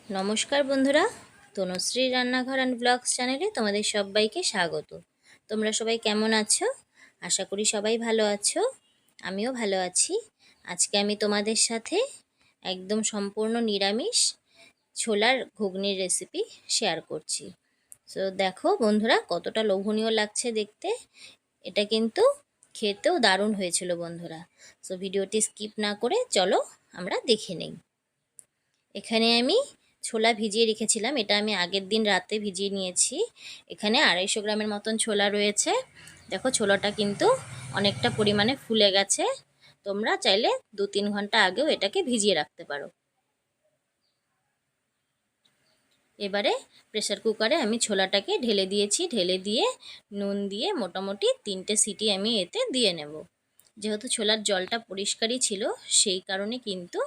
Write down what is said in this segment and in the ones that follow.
নমস্কার বন্ধুরা, তনুশ্রী রান্নাঘর অ্যান্ড ব্লগস চ্যানেলে তোমাদের সবাইকে স্বাগত। তোমরা সবাই কেমন আছো? আশা করি সবাই ভালো আছো। আমিও ভালো আছি। আজকে আমি তোমাদের সাথে একদম সম্পূর্ণ নিরামিষ ছোলার ঘুগনির রেসিপি শেয়ার করছি। তো দেখো বন্ধুরা, কতটা লোভনীয় লাগছে দেখতে। এটা কিন্তু খেতেও দারুণ হয়েছিল বন্ধুরা। তো ভিডিওটি স্কিপ না করে চলো আমরা দেখে নেই। এখানে আমি ছোলা ভিজিয়ে রেখেছিলাম, এটা আমি আগের দিন রাতে ভিজিয়ে নিয়েছি। এখানে 250 গ্রামের মতন ছোলা রয়েছে। দেখো ছোলাটা কিন্তু অনেকটা পরিমাণে ফুলে গেছে। তোমরা চাইলে 2-3 ঘন্টা আগেও এটাকে ভিজিয়ে রাখতে পারো। এবারে প্রেসার কুকারে আমি ছোলাটাকে ঢেলে দিয়েছি। ঢেলে দিয়ে নুন দিয়ে মোটামুটি 3টে সিটি আমি এতে দিয়ে নেব। যেহেতু ছোলার জলটা পরিষ্কারই ছিল, সেই কারণে কিন্তু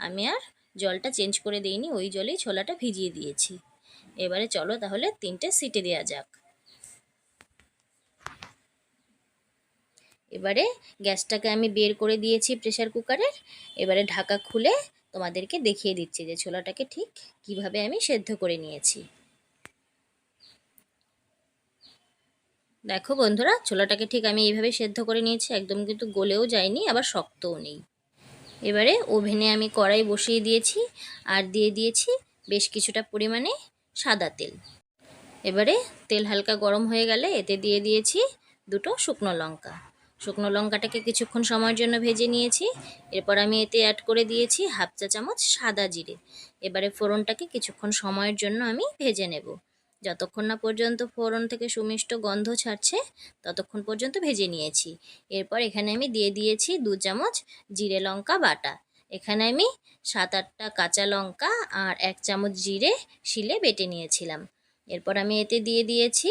আমি আর জলটা চেঞ্জ করে দিইনি, ওই জলেই ছোলাটা ভিজিয়ে দিয়েছি। এবারে চলো তাহলে 3টে সিটি দেওয়া যাক। এবারে গ্যাসটাকে আমি বের করে দিয়েছি প্রেসার কুকারের। এবারে ঢাকা খুলে তোমাদেরকে দেখিয়ে দিচ্ছি যে ছোলাটাকে ঠিক কিভাবে আমি সেদ্ধ করে নিয়েছি। দেখো বন্ধুরা, ছোলাটাকে ঠিক আমি এইভাবে সেদ্ধ করে নিয়েছি, একদম কিন্তু গলেও যায়নি আবার শক্তও নেই। এবারে ওভেনে আমি কড়াই বসিয়ে দিয়েছি আর দিয়ে দিয়েছি বেশ কিছুটা পরিমাণে সাদা তেল। এবারে তেল হালকা গরম হয়ে গেলে এতে দিয়ে দিয়েছি 2টো শুকনো লঙ্কা। শুকনো লঙ্কাটাকে কিছুক্ষণ সময়ের জন্য ভেজে নিয়েছি। এরপর আমি এতে অ্যাড করে দিয়েছি 1/2 চা চামচ সাদা জিরে। এবারে ফোড়নটাকে কিছুক্ষণ সময়ের জন্য আমি ভেজে নেব। যতক্ষণ না পর্যন্ত ফোড়ন থেকে সুমিষ্ট গন্ধ ছাড়ছে ততক্ষণ পর্যন্ত ভেজে নিয়েছি। এরপর এখানে আমি দিয়ে দিয়েছি 2 চামচ জিরে লঙ্কা বাটা। এখানে আমি 7-8টা কাঁচা লঙ্কা আর 1 চামচ জিরে শিলে বেটে নিয়েছিলাম। এরপর আমি এতে দিয়ে দিয়েছি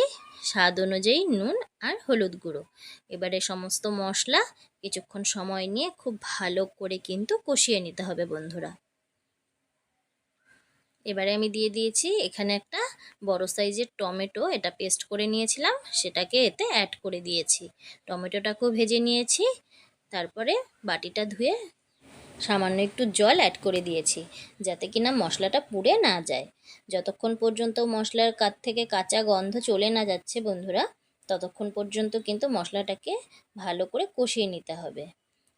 স্বাদ অনুযায়ী নুন আর হলুদ গুঁড়ো। এবারে সমস্ত মশলা কিছুক্ষণ সময় নিয়ে খুব ভালো করে কিন্তু কষিয়ে নিতে হবে বন্ধুরা। এবারে আমি দিয়ে দিয়েছি এখানে একটা বড় সাইজের টমেটো, এটা পেস্ট করে নিয়েছিলাম, সেটাকে এতে অ্যাড করে দিয়েছি। টমেটোটাকেও ভেজে নিয়েছি। তারপরে বাটিটা ধুয়ে সামান্য একটু জল অ্যাড করে দিয়েছি, যাতে কিনা মশলাটা পুড়ে না যায়। যতক্ষণ পর্যন্ত মশলার কাছ থেকে কাঁচা গন্ধ চলে না যাচ্ছে বন্ধুরা, ততক্ষণ পর্যন্ত কিন্তু মশলাটাকে ভালো করে কষিয়ে নিতে হবে।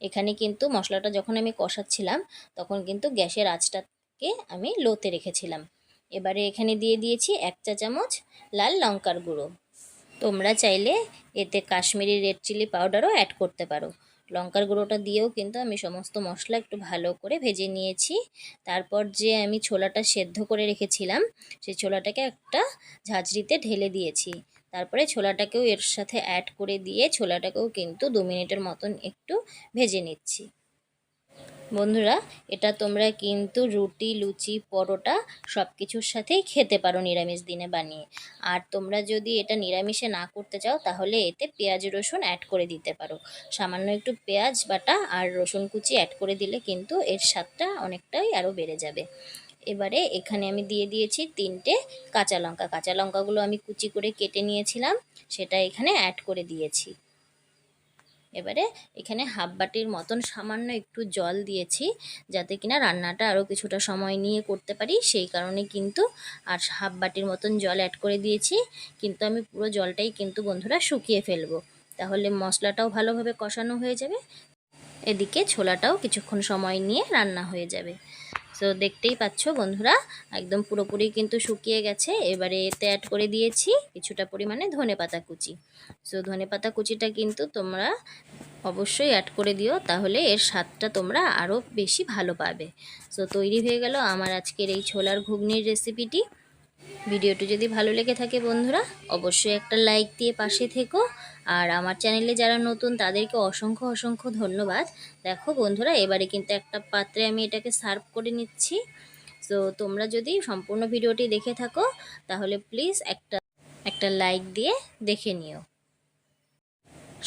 এখানে কিন্তু মশলাটা যখন আমি কষাচ্ছিলাম তখন কিন্তু গ্যাসের আঁচটাকে আমি লোতে রেখেছিলাম। এবারে এখানে দিয়ে দিয়েছি 1 চা চামচ লাল লঙ্কার গুঁড়ো। তোমরা চাইলে এতে কাশ্মীরি রেড চিলি পাউডারও অ্যাড করতে পারো। লঙ্কার গুঁড়োটা দিয়েও কিন্তু আমি সমস্ত মশলা একটু ভালো করে ভেজে নিয়েছি। তারপর যে আমি ছোলাটা সেদ্ধ করে রেখেছিলাম সেই ছোলাটাকে একটা ঝাঁঝরিতে ঢেলে দিয়েছি। তারপরে ছোলাটাকেও এর সাথে অ্যাড করে দিয়ে ছোলাটাকেও কিন্তু 2 মিনিটের মতন একটু ভেজে নিচ্ছি। বন্ধুরা, এটা তোমরা কিন্তু রুটি, লুচি, পরোটা সব কিছুর সাথেই খেতে পারো নিরামিষ দিনে বানিয়ে। আর তোমরা যদি এটা নিরামিষে না করতে চাও তাহলে এতে পেঁয়াজ রসুন অ্যাড করে দিতে পারো। সামান্য একটু পেঁয়াজ বাটা আর রসুন কুচি অ্যাড করে দিলে কিন্তু এর স্বাদটা অনেকটাই আরও বেড়ে যাবে। এবারে এখানে আমি দিয়ে দিয়েছি 3টে কাঁচা লঙ্কা। কাঁচা লঙ্কাগুলো আমি কুচি করে কেটে নিয়েছিলাম, সেটা এখানে অ্যাড করে দিয়েছি। এবারে এখানে 1/2 বাটির মতন সামান্য একটু জল দিয়েছি, যাতে কিনা রান্নাটা আরও কিছুটা সময় নিয়ে করতে পারি, সেই কারণে কিন্তু। আর 1/2 বাটির মতন জল অ্যাড করে দিয়েছি, কিন্তু আমি পুরো জলটাই কিন্তু বন্ধুরা শুকিয়ে ফেলবো, তাহলে মশলাটাও ভালোভাবে কষানো হয়ে যাবে, এদিকে ছোলাটাও কিছুক্ষণ সময় নিয়ে রান্না হয়ে যাবে। তো দেখতেই পাচ্ছ বন্ধুরা, একদম পুরোপুরি কিন্তু শুকিয়ে গেছে। এবারে এতে অ্যাড করে দিয়েছি কিছুটা পরিমাণে ধনেপাতা কুচি। সো ধনেপাতা কুচিটা কিন্তু তোমরা অবশ্যই অ্যাড করে দিও, তাহলে এর স্বাদটা তোমরা আরও বেশি ভালো পাবে। সো তৈরি হয়ে গেল আমার আজকের এই ছোলার ঘুগনির রেসিপিটি। ভিডিওটি যদি ভালো লেগে থাকে বন্ধুরা, অবশ্যই একটা লাইক দিয়ে পাশে থেকো। আর আমার চ্যানেলে যারা নতুন তাদেরকে অসংখ্য অসংখ্য ধন্যবাদ। দেখো বন্ধুরা, এবারে কিন্তু একটা পাত্রে আমি এটাকে সার্ভ করে নিচ্ছি। তো তোমরা যদি সম্পূর্ণ ভিডিওটি দেখে থাকো তাহলে প্লিজ একটা লাইক দিয়ে দেখে নিও।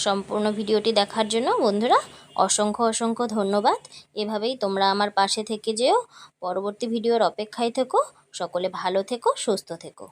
সম্পূর্ণ ভিডিওটি দেখার জন্য বন্ধুরা অসংখ্য অসংখ্য ধন্যবাদ। এভাবেই তোমরা আমার পাশে থেকে যেও। পরবর্তী ভিডিওর অপেক্ষায় থেকো। সকলে ভালো থেকো, সুস্থ থেকো।